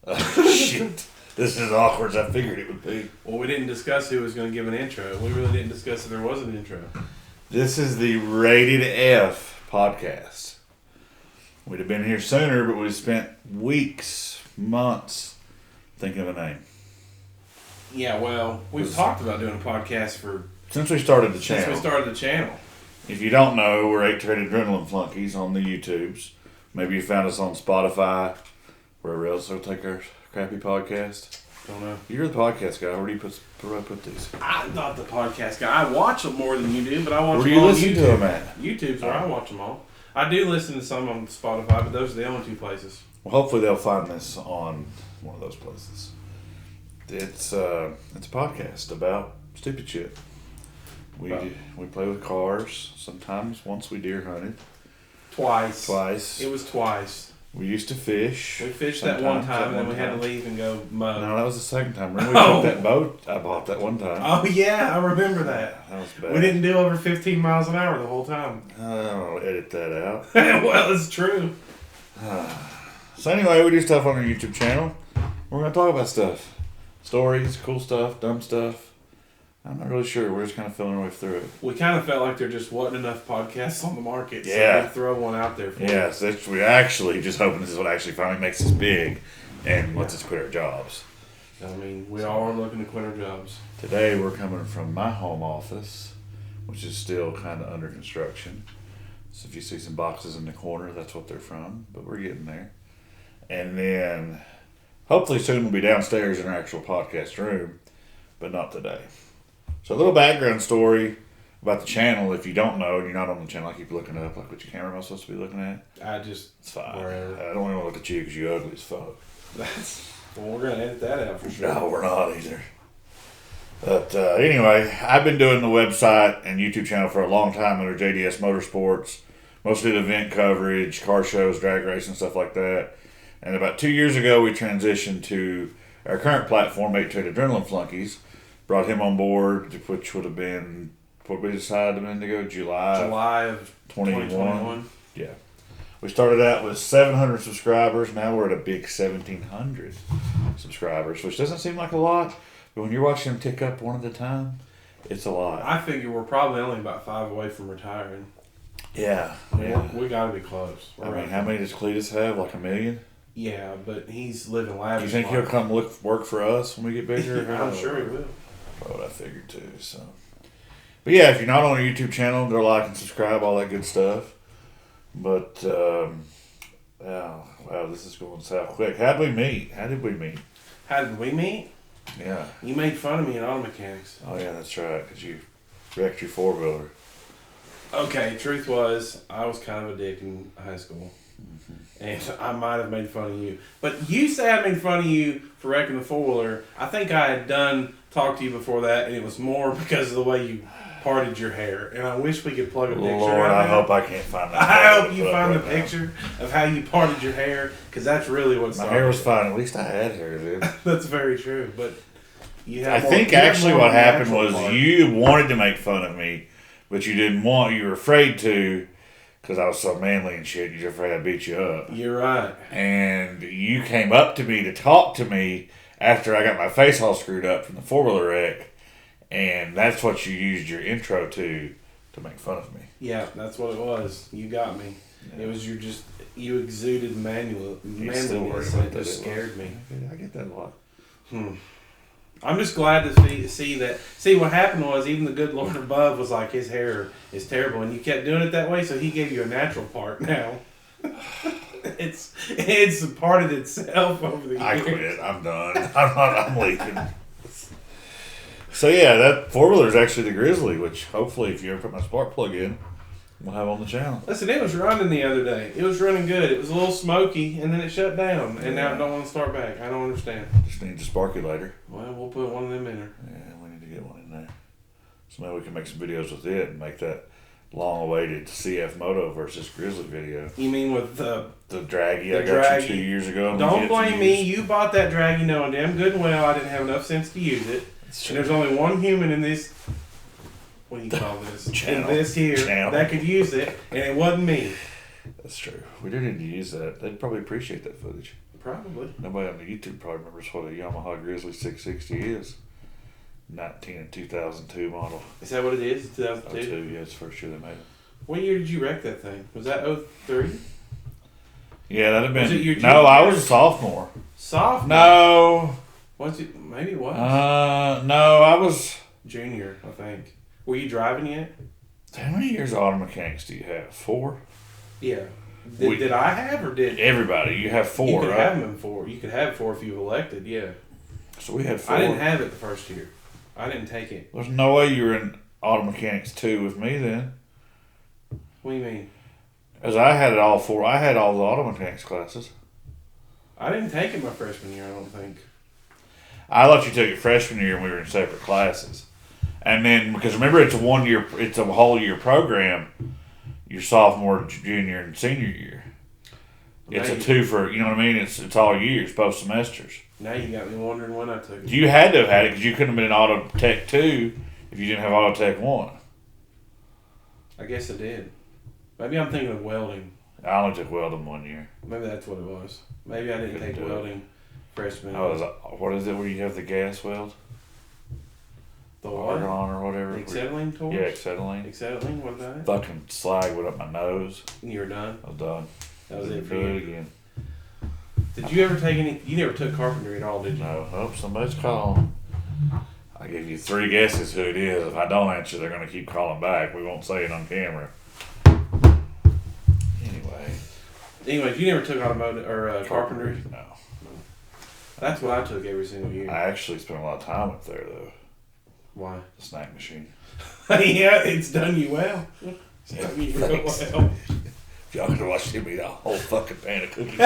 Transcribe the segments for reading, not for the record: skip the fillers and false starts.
Shit. This is as awkward as I figured it would be. Well, we didn't discuss who was going to give an intro. We really didn't discuss if there was an intro. This is the Rated F podcast. We'd have been here sooner, but we spent weeks, months thinking of a name. Yeah, well, we've talked about doing a podcast since we started the channel. If you don't know, we're 8-Traded Adrenaline Flunkies on the YouTubes. Maybe you found us on Spotify, wherever else they'll take our crappy podcast. Don't know. You're the podcast guy. Where do I put these? I'm not the podcast guy. I watch them more than you do, but I watch them all on YouTube. Where do you listen to them at? YouTube's where I watch them all. I do listen to some on Spotify, but those are the only two places. Well, hopefully they'll find this on one of those places. It's a podcast about stupid shit. We play with cars. Sometimes once we deer hunted. Twice. It was twice. We used to fish. We fished that one time, and then we had to leave and go mow. No, that was the second time. Remember we took that boat I bought that one time? Oh, yeah, I remember that. That was bad. We didn't do over 15 miles an hour the whole time. I'll edit that out. Well, it's true. So anyway, we do stuff on our YouTube channel. We're going to talk about stuff. Stories, cool stuff, dumb stuff. I'm not really sure. We're just kind of feeling our way through it. We kind of felt like there just wasn't enough podcasts on the market. Yeah. So we throw one out there for you. Yeah, so we're actually just hoping this is what actually finally makes us big and lets us quit our jobs. I mean, we all are looking to quit our jobs. Today we're coming from my home office, which is still kind of under construction. So if you see some boxes in the corner, that's what they're from. But we're getting there. And then hopefully soon we'll be downstairs in our actual podcast room, but not today. So a little background story about the channel. If you don't know and you're not on the channel, I keep looking up like which camera am I supposed to be looking at? It's fine. Wherever. I don't want to look at you because you're ugly as fuck. Well, we're going to edit that out for sure. No, we're not either. But anyway, I've been doing the website and YouTube channel for a long time under JDSMotorsports. Mostly the event coverage, car shows, drag racing, stuff like that. And about 2 years ago, we transitioned to our current platform, 8-Traded Adrenaline Flunkies. Brought him on board, which would have been, what we decided a minute ago, July of 2021. Yeah. We started out with 700 subscribers. Now we're at a big 1,700 subscribers, which doesn't seem like a lot, but when you're watching them tick up one at a time, it's a lot. I figure we're probably only about 5 away from retiring. Yeah. We got to be close. I mean, how many does Cletus have? Like 1 million? Yeah, but he's living lavish. Do you think he'll come work for us when we get bigger? I'm sure he will. That's what I figured too. So, but yeah, if you're not on our YouTube channel, go like and subscribe, all that good stuff. But wow, this is going south quick. How did we meet? How did we meet? Yeah. You made fun of me in auto mechanics. Oh yeah, that's right. Because you wrecked your 4-wheeler. Okay, truth was, I was kind of a dick in high school. Mm-hmm. And I might have made fun of you. But you say I made fun of you for wrecking the 4-wheeler. I think I had talked to you before that, and it was more because of the way you parted your hair. And I wish we could plug a picture. Lord, I hope I can't find that. I hope you find the picture of how you parted your hair, because that's really what's my hair was fine. At least I had hair, dude. That's very true. But I think actually what happened was you wanted to make fun of me, but you didn't want. You were afraid to. Because I was so manly and shit, you're afraid I'd beat you up. You're right. And you came up to me to talk to me after I got my face all screwed up from the 4-wheeler wreck. And that's what you used your intro to make fun of me. Yeah, that's what it was. You got me. Yeah. It was you exuded manliness and it just scared me. I get that a lot. I'm just glad to see that. See, what happened was even the good Lord above was like, his hair is terrible, and you kept doing it that way, so he gave you a natural part now. It's parted itself over the years. I quit. I'm done. I'm leaving. So yeah, that 4-wheeler is actually the Grizzly, which hopefully if you ever put my spark plug in, we'll have on the channel. Listen, it was running the other day. It was running good. It was a little smoky, and then it shut down, and now it don't want to start back. I don't understand. Just need the sparkulator. Well, we'll put one of them in there. Yeah, we need to get one in there. So maybe we can make some videos with it and make that long-awaited CF Moto versus Grizzly video. You mean with the Draggy I got you 2 years ago? Don't blame me. You bought that Draggy knowing damn good and well I didn't have enough sense to use it. And there's only one human in this, what do you call this? Channel. In this here that could use it, and it wasn't me. That's true. We do need to use that. They'd probably appreciate that footage. Probably. Nobody on the YouTube probably remembers what a Yamaha Grizzly 660 is. 19 and 2002 model. Is that what it is? 2002? 02, yeah, it's the first year they made it. What year did you wreck that thing? Was that 03? Yeah, that'd have been. Was it your No, junior I year? was a sophomore. Sophomore? No. Was it? Maybe it was. No, I was. Junior, I think. Were you driving yet? How many years of auto mechanics do you have? 4? Yeah. Did I have or did everybody? You have 4, you could right? have them in 4. You could have 4 if you elected, yeah. So we had 4. I didn't have it the first year. I didn't take it. There's no way you were in auto mechanics 2 with me then. What do you mean? Because I had it all 4. I had all the auto mechanics classes. I didn't take it my freshman year, I don't think. I thought you took it freshman year and we were in separate classes. And then, because remember, it's a whole year program, your sophomore, junior, and senior year. It's a 2 for, you know what I mean? It's all years, both semesters. Now you got me wondering when I took it. You had to have had it because you couldn't have been in Auto Tech 2 if you didn't have Auto Tech 1. I guess I did. Maybe I'm thinking of welding. I only took welding 1 year. Maybe that's what it was. Maybe I didn't take welding freshman. What is it where you have the gas weld? The what? Argon or whatever. The acetylene torch? Yeah, acetylene. Acetylene, what about it? Fucking slag went up my nose. You were done? I was done. That was it for Do you? it again. Did you ever take any? You never took carpentry at all, did you? No. Oh, somebody's calling. I give you 3 guesses who it is. If I don't answer, they're going to keep calling back. We won't say it on camera. Anyways, you never took automotive or carpentry? No. That's what I took every single year. I actually spent a lot of time up there, though. Why? The snack machine. Yeah, it's done you well. It's done you real well. If y'all could have watched him eat a whole fucking pan of cookies.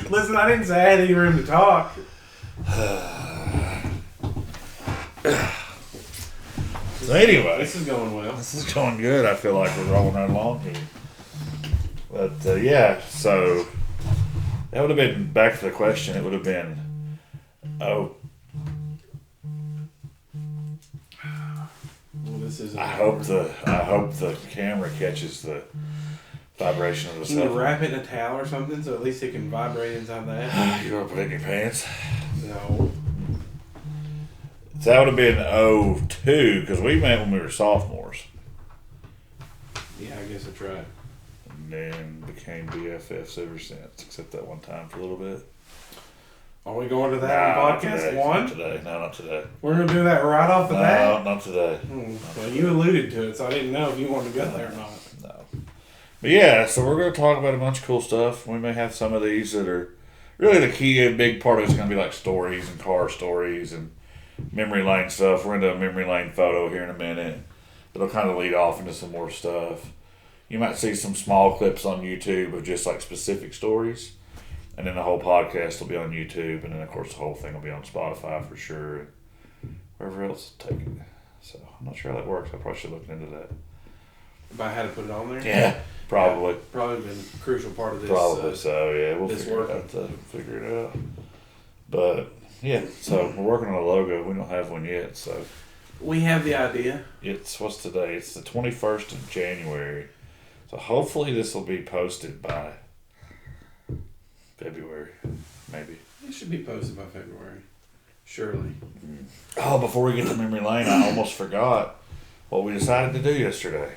Listen, I didn't say I had any room to talk. So anyway. This is going well. This is going good. I feel like we're rolling right along here. But, yeah, so that would have been, back to the question, it would have been, Well, this is. I hope the camera catches the vibration of the Can you cell phone. wrap it in a towel or something so at least it can vibrate inside that? You don't put it in your pants? No. So that would have been 02, because we met when we were sophomores. Yeah, I guess that's right. And then became BFFs ever since, except that one time for a little bit. Are we going to that on not podcast today. 1? Not today. No, not today. We're going to do that right off the bat? No, not today. Well, you alluded to it, so I didn't know if you wanted to go there or not. No. But yeah, so we're going to talk about a bunch of cool stuff. We may have some of these that are really the key, a big part of it's going to be like stories and car stories and memory lane stuff. We're into a memory lane photo here in a minute. It'll kind of lead off into some more stuff. You might see some small clips on YouTube of just like specific stories. And then the whole podcast will be on YouTube. And then, of course, the whole thing will be on Spotify for sure. And wherever else will take it. So I'm not sure how that works. I probably should look into that. About how to put it on there? Yeah, probably. Yeah, probably been a crucial part of this. Probably so, yeah. We'll figure it out. But, yeah, so we're working on a logo. We don't have one yet, so. We have the idea. What's today? It's the 21st of January. So hopefully this will be posted by February, maybe. It should be posted by February. Surely. Oh, before we get to memory lane, I almost forgot what we decided to do yesterday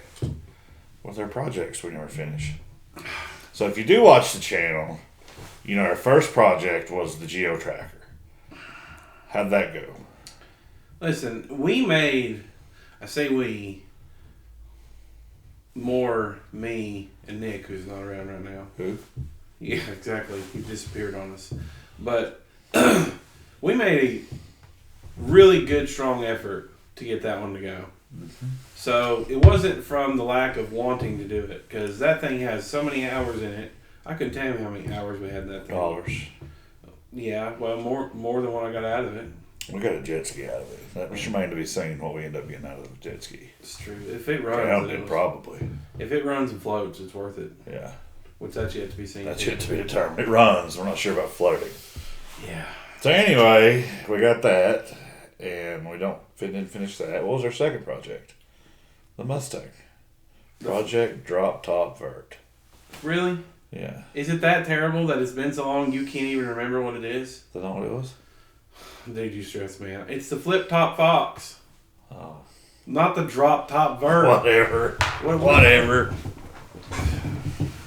with our projects we never finished. So if you do watch the channel, you know our first project was the Geo Tracker. How'd that go? Listen, we made, I say we, more me and Nick, who's not around right now. Who? Yeah, exactly. He disappeared on us. But we made a really good, strong effort to get that one to go. Mm-hmm. So it wasn't from the lack of wanting to do it, because that thing has so many hours in it. I couldn't tell you how many hours we had that thing. Dollars. Yeah, well, more than what I got out of it. We got a jet ski out of it. That was remained to be seen what we end up getting out of the jet ski. It's true. If it runs, Found it probably. If it runs and floats, it's worth it. Yeah. Which that's yet to be seen. That's yet to be determined. It runs. We're not sure about floating. Yeah. So anyway, we got that, and we didn't finish that. What was our second project? The Mustang. Project Drop Top Vert. Really? Yeah. Is it that terrible that it's been so long you can't even remember what it is? Is that not what it was? Dude, you stress me out. It's the flip top Fox. Oh. Not the drop top Vert. Whatever. Whatever.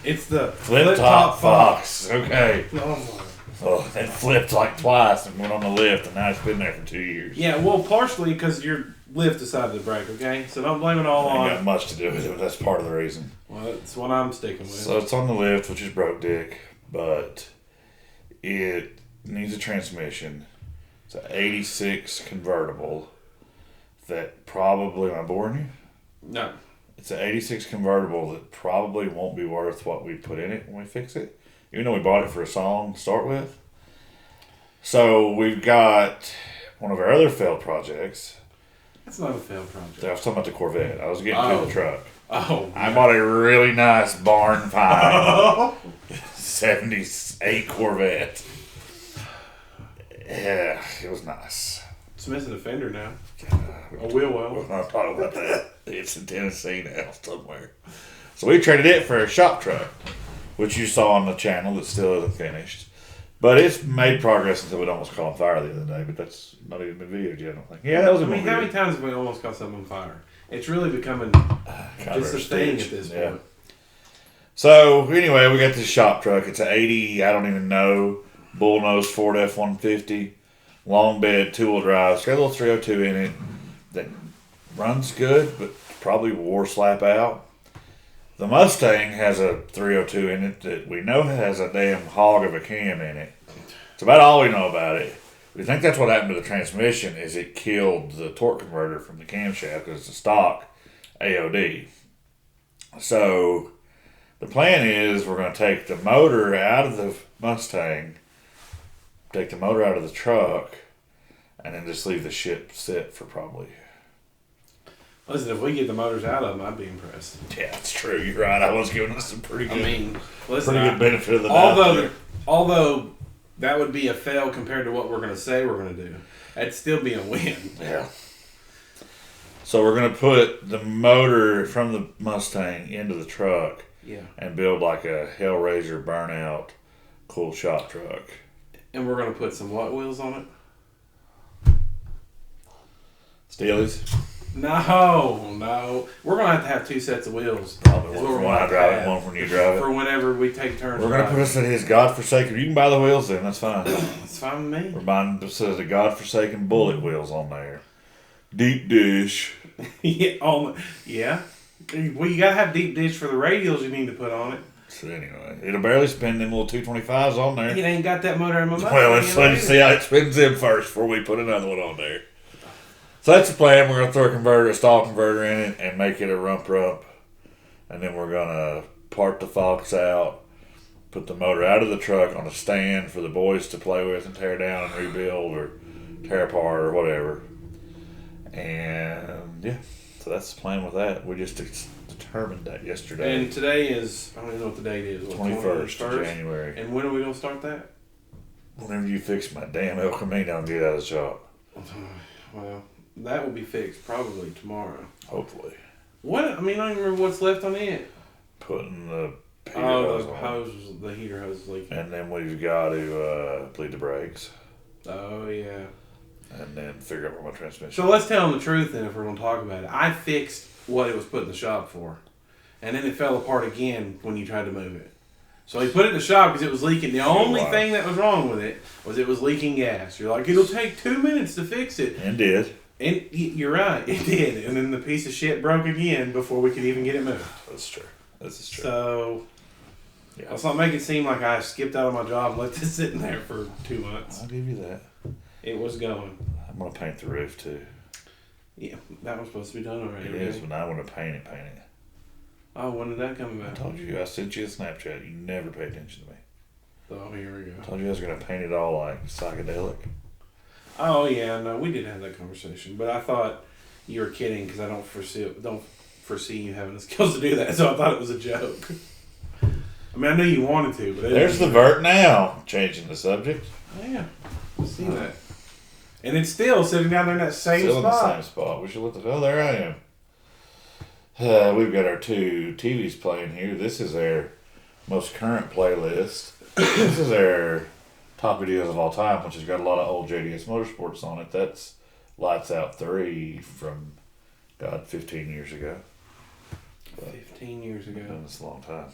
It's the Flip top Fox. Okay. Oh, Oh, it flipped like twice and went on the lift, and now it's been there for 2 years. yeah, well, partially because your lift decided to break, okay? So don't blame it all on... Ain't got much to do with it, but that's part of the reason. Well, that's what I'm sticking with. So it's on the lift, which is broke dick, but it needs a transmission. It's an 86 convertible that probably... Am I boring you? No. It's an 86 convertible that probably won't be worth what we put in it when we fix it. Even though we bought it for a song to start with. So we've got one of our other failed projects. That's not a failed project. I was talking about the Corvette. I was getting to the truck. Oh. I bought a really nice barn find 78 Corvette. Yeah, it was nice. It's missing a fender now. A We're wheel well. not talking about that. It's in Tennessee now somewhere. So we traded it for a shop truck, which you saw on the channel that still isn't finished. But it's made progress until it almost caught on fire the other day, but that's not even been videoed yet, I don't think. Yeah, that was a I mean, video. how many times have we almost caught something on fire? It's really becoming just a thing at this point. Yeah. So, anyway, we got this shop truck. It's an 80, I don't even know, bullnose Ford F-150, long bed, two-wheel drive. It's got a little 302 in it that runs good, but probably wore slap out. The Mustang has a 302 in it that we know has a damn hog of a cam in it. It's about all we know about it. We think that's what happened to the transmission is it killed the torque converter from the camshaft because it's a stock AOD. So the plan is we're going to take the motor out of the Mustang, take the motor out of the truck, and then just leave the shit sit for probably... Listen, if we get the motors out of them, I'd be impressed. Yeah, that's true. You're right. I was giving us some pretty good, Listen, pretty good benefit of the doubt. Although that would be a fail compared to what we're going to say we're going to do, that'd still be a win. Yeah. So we're going to put the motor from the Mustang into the truck and build like a Hellraiser burnout cool shop truck. And we're going to put some what wheels on it? Steelies? No. We're going to have two sets of wheels. Probably one when I drive it, one when you drive it. For whenever we take turns. We're going to put us in his godforsaken... You can buy the wheels then, that's fine. It's fine with me. We're buying the godforsaken bullet wheels on there. Deep dish. Yeah. Well, you got to have deep dish for the radials you need to put on it. So anyway, it'll barely spin them little 225s on there. It ain't got that motor in my mouth. Well, let's see how it spins them first before we put another one on there. So that's the plan. We're going to throw a stall converter in it and make it a rump. And then we're going to part the Fox out, put the motor out of the truck on a stand for the boys to play with and tear down and rebuild or tear apart or whatever. And yeah, so that's the plan with that. We just determined that yesterday. And today is, I don't even know what the date is. 21st of January. And when are we going to start that? Whenever you fix my damn El Camino and get out of the shop. Well, that will be fixed probably tomorrow. Hopefully. What? I mean, I don't remember what's left on it. Putting the heater hose on. The heater hose is leaking. And then we've got to bleed the brakes. Oh, yeah. And then figure out where my transmission. So let's tell them the truth then if we're going to talk about it. I fixed what it was put in the shop for. And then it fell apart again when you tried to move it. So he put it in the shop because it was leaking. The only thing that was wrong with it was leaking gas. You're like, it'll take 2 minutes to fix it. And did. And you're right, it did. And then the piece of shit broke again before we could even get it moved. That's true. This is true. So, let's not make it seem like I skipped out on my job and let this sitting there for 2 months. I'll give you that. It was going. I'm going to paint the roof too. Yeah, that was supposed to be done already. It is, but now I want to paint it. Oh, when did that come about? I told you, I sent you a Snapchat. You never pay attention to me. Oh, here we go. I told you I was going to paint it all like psychedelic. Oh, yeah, no, we did have that conversation. But I thought you were kidding because I don't foresee you having the skills to do that. So I thought it was a joke. I mean, I knew you wanted to. But there's the vert now. Changing the subject. Yeah, I see that. And it's still sitting down there in that same spot. Still in the same spot. We should look at there I am. We've got our two TVs playing here. This is our most current playlist. This is their top videos of all time, which has got a lot of old JDSMotorsports on it. That's Lights Out 3 from, 15 years ago. 15 years ago. That's a long time.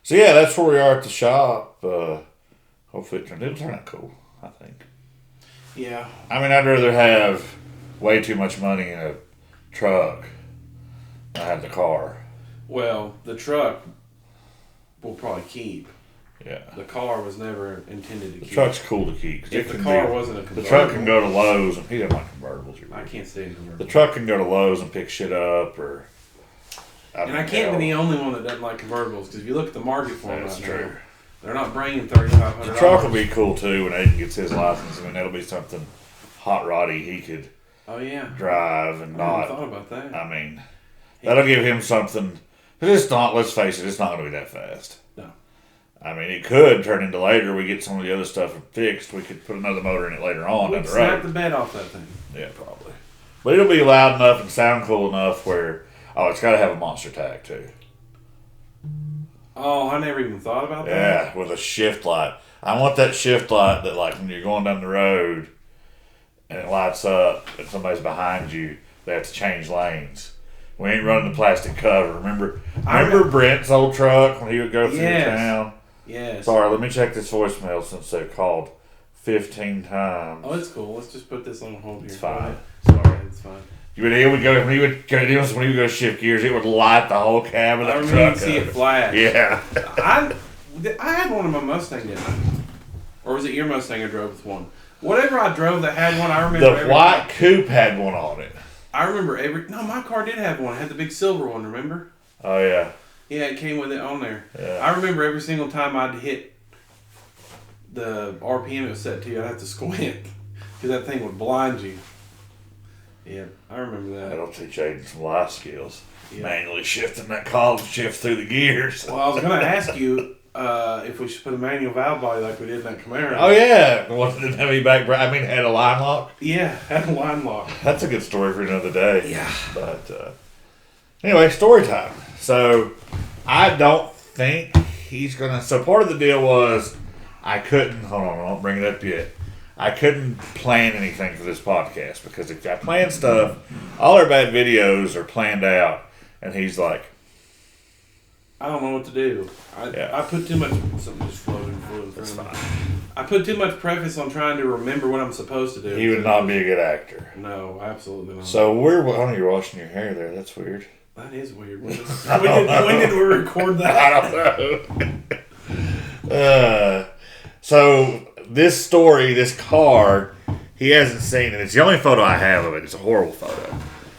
So yeah, that's where we are at the shop. Hopefully it'll turn out cool, I think. Yeah. I mean, I'd rather have way too much money in a truck than I have the car. Well, the truck will probably keep. Yeah. The car was never intended to keep. The truck's cool to keep. If the car wasn't a convertible. The truck can go to Lowe's, and he doesn't like convertibles. I can't stand convertibles. The truck can go to Lowe's and pick shit up, or... I can't be the only one that doesn't like convertibles, because if you look at the market for them right true. now, they're not bringing $3,500. The truck will be cool too when Aiden gets his license. I mean, that'll be something hot roddy he could drive and I not. never thought about that. I mean, that'll give him something. It's not. Let's face it. It's not going to be that fast. No. I mean, it could turn into later. We get some of the other stuff fixed. We could put another motor in it later on down the road. Snap the bed off that thing. Yeah, probably. But it'll be loud enough and sound cool enough where it's got to have a monster tag too. Oh, I never even thought about that. Yeah, with a shift light. I want that shift light that, like, when you're going down the road and it lights up and somebody's behind you, they have to change lanes. We ain't running the plastic cover. Remember Brent's old truck when he would go through town? Yes. Sorry, let me check this voicemail since they've called 15 times. Oh, it's cool. Let's just put this on hold here. It's fine. Sorry, it's fine. When he would go to shift gears, it would light the whole cab of the truck. I remember see it flash. Yeah. I had one of my Mustang, didn't I? Or was it your Mustang I drove with one? Whatever I drove that had one, I remember. The white coupe had one on it. I remember No, my car did have one. It had the big silver one, remember? Oh, yeah. Yeah, it came with it on there. Yeah. I remember every single time I'd hit the RPM it was set to, I'd have to squint. Because that thing would blind you. Yeah, I remember that. That'll teach Aiden some life skills. Yeah. Manually shifting that column shift through the gears. Well, I was going to ask you if we should put a manual valve body like we did in that Camaro. Oh, yeah. Didn't have any back brake. I mean, had a line lock. Yeah, had a line lock. That's a good story for another day. Yeah. But anyway, story time. So I don't think he's going to. So part of the deal was I couldn't. Hold on, I won't bring it up yet. I couldn't plan anything for this podcast because if I plan stuff, all our bad videos are planned out. And he's like, I don't know what to do. I put too much. Something just floating. That's fine. I put too much preface on trying to remember what I'm supposed to do. He would not be a good actor. No, absolutely not. So you're washing your hair there. That's weird. That is weird. When did we record that? I don't know. So this story, this car, he hasn't seen it. It's the only photo I have of it. It's a horrible photo.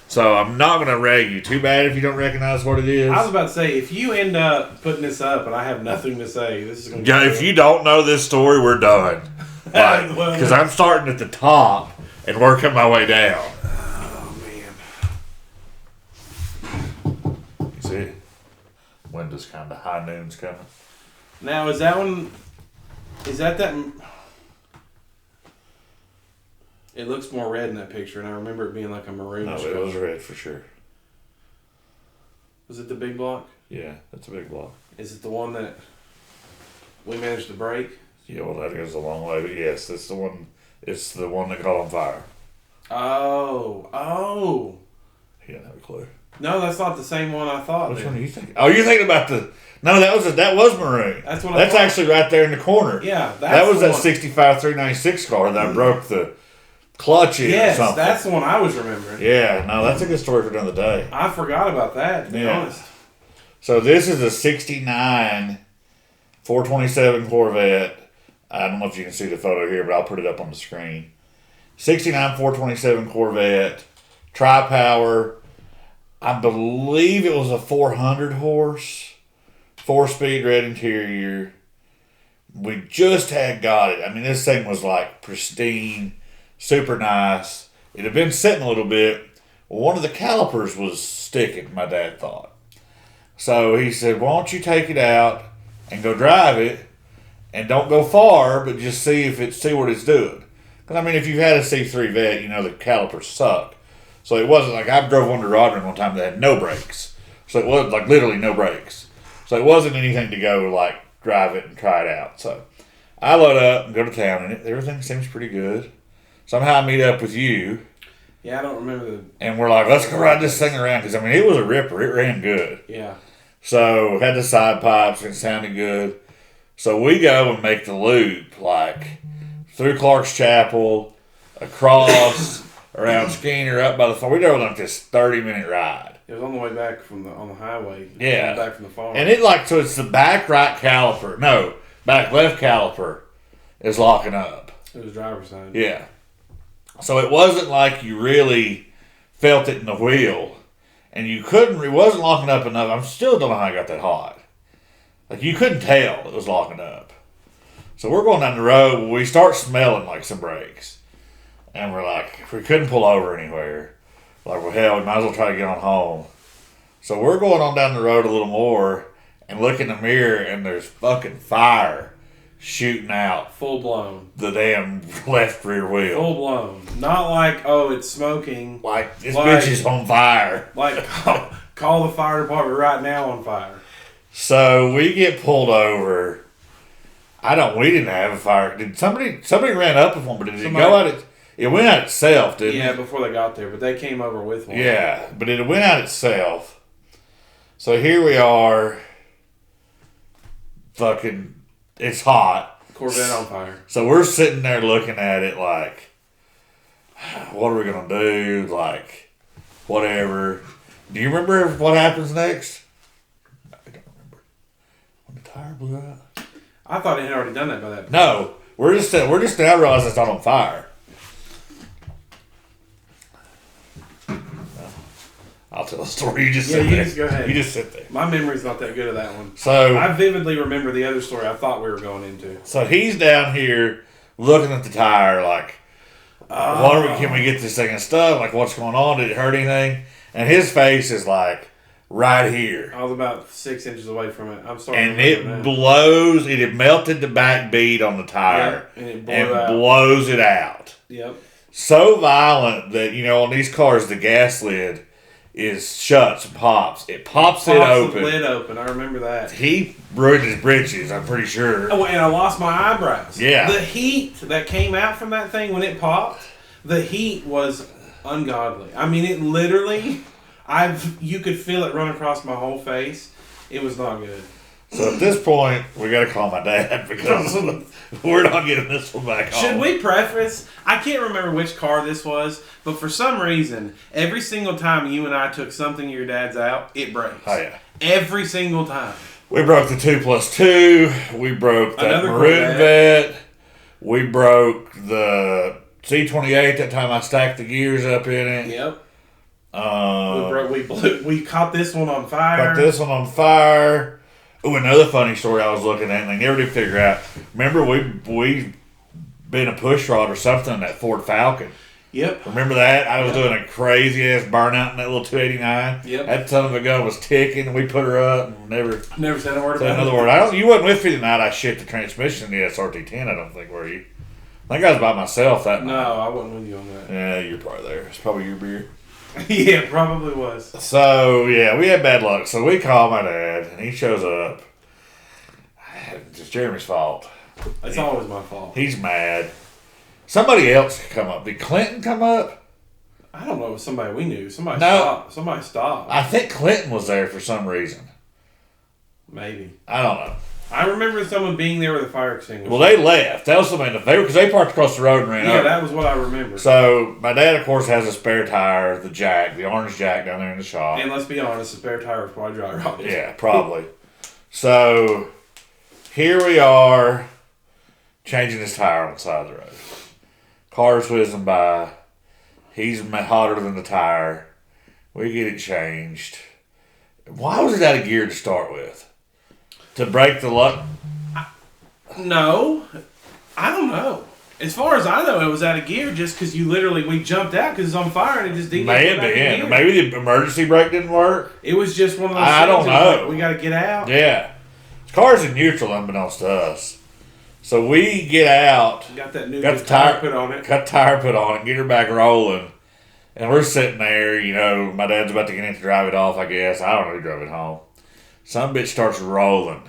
So I'm not going to rag you. Too bad if you don't recognize what it is. I was about to say, if you end up putting this up and I have nothing to say, this is going to be... If you don't know this story, we're done. Because I'm starting at the top and working my way down. Oh, man. You see? Window's kind of high noon's coming. Now, is that one... Is that... It looks more red in that picture, and I remember it being like a maroon. No, it was red for sure. Was it the big block? Yeah, that's a big block. Is it the one that we managed to break? Yeah, well, that goes a long way, but yes, that's the one. It's the one that caught on fire. Oh. He didn't have a clue. No, that's not the same one I thought. Which one are you thinking? Oh, you're thinking about the... No, that was maroon. That's what That's actually right there in the corner. Yeah, that was that 65 396 car that broke the clutch in or something. Yes, that's the one I was remembering. Yeah, no, that's a good story for another day. I forgot about that, to be honest. So this is a 69 427 Corvette. I don't know if you can see the photo here, but I'll put it up on the screen. 69 427 Corvette, tri-power. I believe it was a 400 horse, 4-speed red interior. We just had got it. I mean, this thing was like pristine, super nice. It had been sitting a little bit. Well, one of the calipers was sticking, my dad thought. So he said, why don't you take it out and go drive it and don't go far, but just see what it's doing. Because, I mean, if you've had a C3 Vet, you know the calipers suck. So it wasn't like I drove one to Rodman one time that had no brakes. So it was like literally no brakes. So it wasn't anything to go like drive it and try it out. So I load up and go to town, and everything seems pretty good. Somehow I meet up with you. Yeah, I don't remember the. And we're like, let's go ride this thing around, because I mean it was a ripper. It ran good. Yeah. So had the side pipes and it sounded good. So we go and make the loop like through Clark's Chapel, across around Skeeter, up by the farm. We drove like this 30-minute ride. It was on the way back on the highway. Yeah. Back from the farm. And so it's the back right caliper. No, back left caliper is locking up. It was driver's side. Yeah. So it wasn't like you really felt it in the wheel. And it wasn't locking up enough. I still don't know how I got that hot. Like, you couldn't tell it was locking up. So we're going down the road. We start smelling like some brakes. And we're like, if we couldn't pull over anywhere, like, well, hell, we might as well try to get on home. So we're going on down the road a little more and look in the mirror, and there's fucking fire shooting out. Full blown. The damn left rear wheel. Full blown. Not like, oh, it's smoking. Like, this bitch is on fire. Like, call the fire department right now on fire. So we get pulled over. We didn't have a fire. Did somebody ran up with one, but did it go out? It went out itself, didn't it? Yeah, before they got there, but they came over with one. Yeah, but it went out itself. So here we are. Fucking, it's hot. Corvette on fire. So we're sitting there looking at it like, what are we going to do? Like, whatever. Do you remember what happens next? I don't remember. When the tire blew out? I thought it had already done that by that point. No. We're just now realizing it's not on fire. I'll tell a story. You just sit there. Just go ahead. You just sit there. My memory's not that good of that one. So I vividly remember the other story I thought we were going into. So he's down here looking at the tire like, can we get this thing unstuck? Like, what's going on? Did it hurt anything? And his face is like right here. I was about 6 inches away from it. I'm sorry. And it blows. It had melted the back bead on the tire. Yep, and it blew out. Blows it out. Yep. So violent that, on these cars, the gas lid shuts and pops. It pops it open. The lid open. I remember that. He ruined his britches, I'm pretty sure. Oh, and I lost my eyebrows. Yeah. The heat that came out from that thing when it popped, the heat was ungodly. I mean, it literally, you could feel it run across my whole face. It was not good. So at this point, we got to call my dad because we're not getting this one back home. Should we preface? I can't remember which car this was, but for some reason, every single time you and I took something of your dad's out, it breaks. Oh, yeah. Every single time. We broke the 2+2. We broke that Another maroon Corvette. vet. We broke the C28 that time I stacked the gears up in it. Yep. We caught this one on fire. Caught this one on fire. Oh, another funny story I was looking at, and they never did figure out. Remember, we been a push rod or something in that Ford Falcon. Yep. Remember that? I was doing a crazy ass burnout in that little 289. Yep. That son of a gun was ticking, and we put her up and never said a word said about another it. word. You wasn't with me the night I shit the transmission in the SRT10. I don't think, were you? I think I was by myself that night. No, I wasn't with you on that. Yeah, you're probably there. It's probably your beer. Yeah, probably was. So, yeah, we had bad luck. So we call my dad, and he shows up. It's Jeremy's fault. It's always my fault. He's mad. Somebody else could come up. Did Clinton come up? I don't know. It was somebody we knew. Somebody stopped. I think Clinton was there for some reason. Maybe. I don't know. I remember someone being there with a fire extinguisher. Well, they left. That was somebody because they parked across the road and ran over. Yeah, that was what I remember. So my dad, of course, has a spare tire, the orange jack down there in the shop. And let's be honest, the spare tire was probably dry rotted. Yeah, probably. So here we are, changing his tire on the side of the road. Car's whizzing by. He's hotter than the tire. We get it changed. Why was it out of gear to start with? To break the luck? No. I don't know. As far as I know, it was out of gear just because we jumped out because it's on fire and it just didn't May have been. Maybe the emergency brake didn't work. It was just one of those I don't know. Like, we got to get out. Yeah. The car's in neutral unbeknownst to us. So we get out. Got that new tire put on it. Got the tire put on it. Get her back rolling. And we're sitting there, my dad's about to get in to drive it off, I guess. I don't know who drove it home. some bitch starts rolling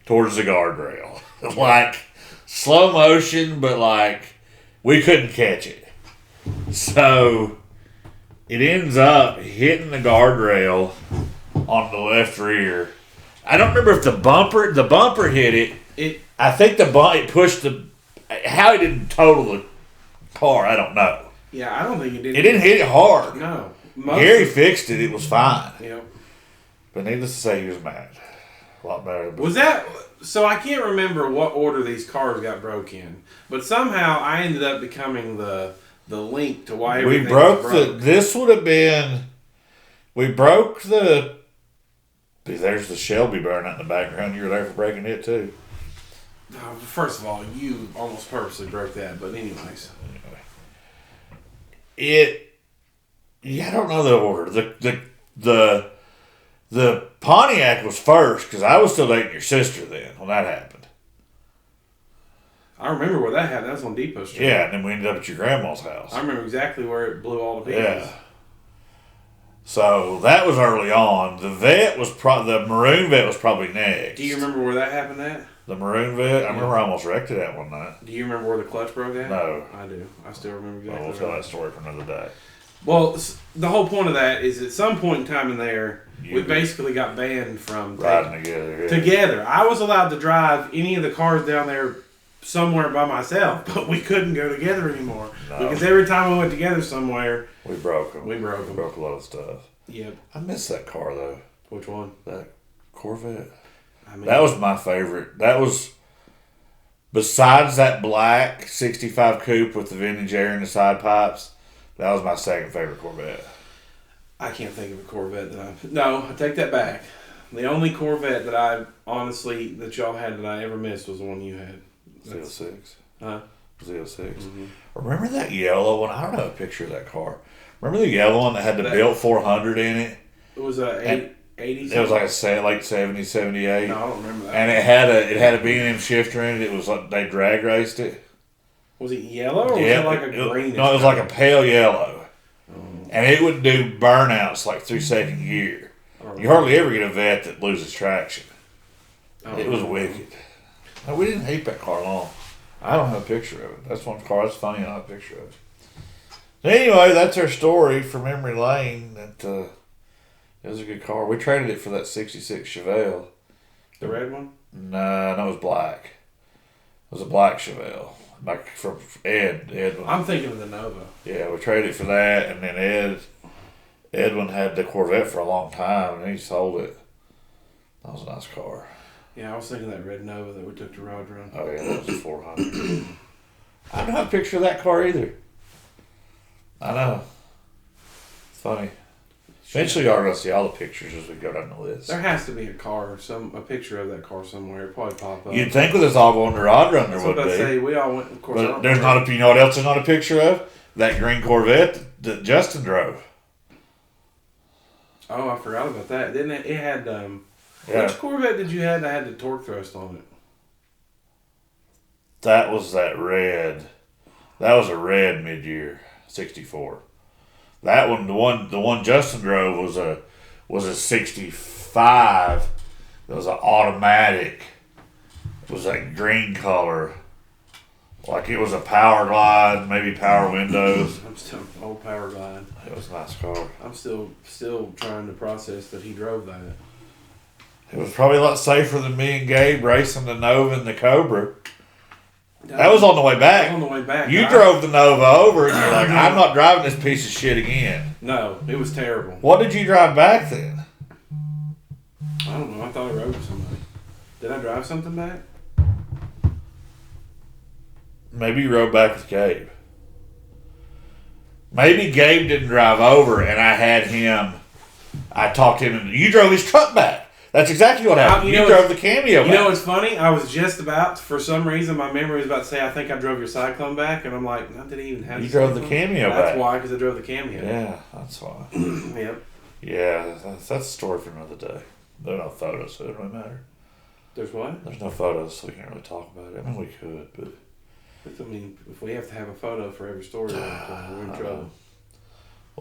towards the guardrail. Like, slow motion, but like, we couldn't catch it. So, it ends up hitting the guardrail on the left rear. I don't remember if the bumper hit it. I think it pushed how it didn't total the car, I don't know. Yeah, I don't think it did. It didn't hit it hard. No. Gary fixed it. It was fine. Yep. But needless to say, he was mad. A lot better. Was that... So I can't remember what order these cars got broke in. But somehow I ended up becoming the link to why everything was broke. This would have been... We broke the... There's the Shelby burn out in the background. You were there for breaking it, too. First of all, you almost purposely broke that. But anyways. I don't know the order. The Pontiac was first because I was still dating your sister then when that happened. I remember where that happened. That was on Depot Street. Yeah, and then we ended up at your grandma's house. I remember exactly where it blew all the pieces. Yeah. So that was early on. The maroon Vet was probably next. Do you remember where that happened at? The maroon Vet? I remember I almost wrecked it at one night. Do you remember where the clutch broke at? No. I do. I still remember exactly. We'll tell that story for another day. Well, the whole point of that is at some point in time in there, we basically got banned from riding together. Yeah. Together. I was allowed to drive any of the cars down there somewhere by myself, but we couldn't go together anymore. No. Because every time we went together somewhere, we broke them. We broke a lot of stuff. Yep. I miss that car, though. Which one? That Corvette. That was my favorite. That was... Besides that black 65 coupe with the vintage air in the side pipes, that was my second favorite Corvette. I can't think of a Corvette No, I take that back. The only Corvette that y'all had that I ever missed was the one you had. Z06. Huh? Z06. Mm-hmm. Remember that yellow one? I don't have a picture of that car. Remember the yellow one that had the built 400 in it? It was a 80s. It was like a late 70, 78. No, I don't remember that. And it had a B&M shifter in it. It was like they drag raced it. Was it yellow or was it like a green? No, it was like a pale yellow. And it would do burnouts like through second gear. You hardly ever get a Vet that loses traction. It was wicked. No, we didn't hate that car long. I don't have a picture of it. That's one car. That's funny. I don't have a picture of it. Anyway, that's our story for Memory Lane. It was a good car. We traded it for that 66 Chevelle. The red one? No, it was black. It was a black Chevelle. Like from Edwin. I'm thinking of the Nova. Yeah, we traded for that, and then Edwin had the Corvette for a long time, and he sold it. That was a nice car. Yeah, I was thinking that red Nova that we took to Road Run. Oh yeah, that was a 400. I don't have a picture of that car either. I know. It's funny. Eventually, y'all are going to see all the pictures as we go down the list. There has to be a picture of that car somewhere. It'll probably pop up. You'd think with us all going to Rod Run there would be. That's what I say. We all went, of course. But there's not you know what else there's not a picture of? That green Corvette that Justin drove. Oh, I forgot about that. Didn't it? It had, which Corvette did you have that had the torque thrust on it? That was that red. That was a red mid-year, 64. That one, the one Justin drove was a 65. It was an automatic. It was that green color, like it was a power glide, maybe power windows. I'm still old power glide. It was a nice car. I'm still trying to process that he drove that. It was probably a lot safer than me and Gabe racing the Nova and the Cobra. That was on the way back. On the way back. You drove the Nova over and you're like, I'm not driving this piece of shit again. No, it was terrible. What did you drive back then? I don't know. I thought I rode with somebody. Did I drive something back? Maybe you rode back with Gabe. Maybe Gabe didn't drive over and I talked him and you drove his truck back. That's exactly what happened. You drove the Cameo back. You know what's funny? I was just about, for some reason, my memory was about to say, I think I drove your Cyclone back, and I'm like, no, did he even have You drove the Cameo back. That's why, because I drove the Cameo. Yeah, that's why. Yep. Yeah, that's a story for another day. There are no photos, so it doesn't really matter. There's what? There's no photos, so we can't really talk about it. I mean, we could, but... I mean, if we have to have a photo for every story, we're in trouble.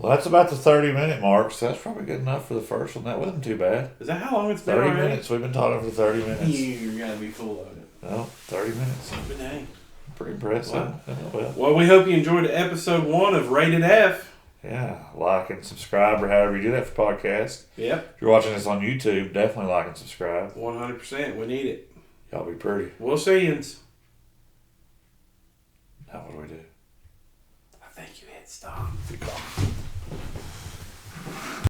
Well, that's about the 30-minute mark, so that's probably good enough for the first one. That wasn't too bad. Is that how long it's been 30 already? minutes. We've been talking for 30 minutes. You're going to be full of it. Well, 30 minutes. But dang. Pretty impressive. Wow. Well, Well, we hope you enjoyed episode 1 of Rated F. yeah. Like and subscribe or however you do that for podcasts. Yep. If you're watching this on YouTube, definitely like and subscribe. 100%. We need it. Y'all be pretty. We'll see you. Now what do we do? I think you hit stop. Good call.